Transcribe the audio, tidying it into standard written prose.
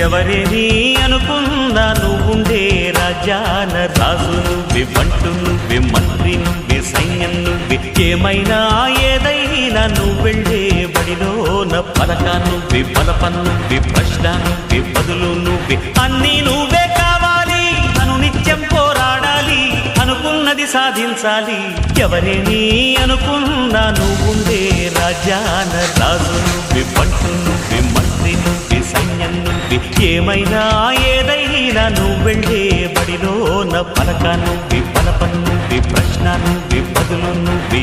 ఎవరేని అనుకున్నా నువ్వుండే రాజ్యాన రాజు నువ్వే, బంటు నువ్వే, మంత్రి నువ్వే, సైన్యం నువ్వే, ఏమైనా ఏదైనా నువ్వెళ్ళే బడిలోన పలక నువ్వే, బలపం నువ్వే, ప్రశ్న నువ్వే, బదులు నువ్వే, అన్నీ నువ్వే కావాలి. అను నిత్యం పోరాడాలి, అనుకున్నది సాధించాలి. ఎవరేని అనుకున్నా నువ్వుండే రాజ్యాన రాజు నువ్వే, బంటు నువ్వే, మంత్రి నువ్వే, సైన్యం నువ్వే, ఏమైనా ఏదైనా నువ్వెళ్ళే బడిలోన పలక నువ్వే, బలపం నువ్వే, ప్రశ్న నువ్వే, బదులు నువ్వే.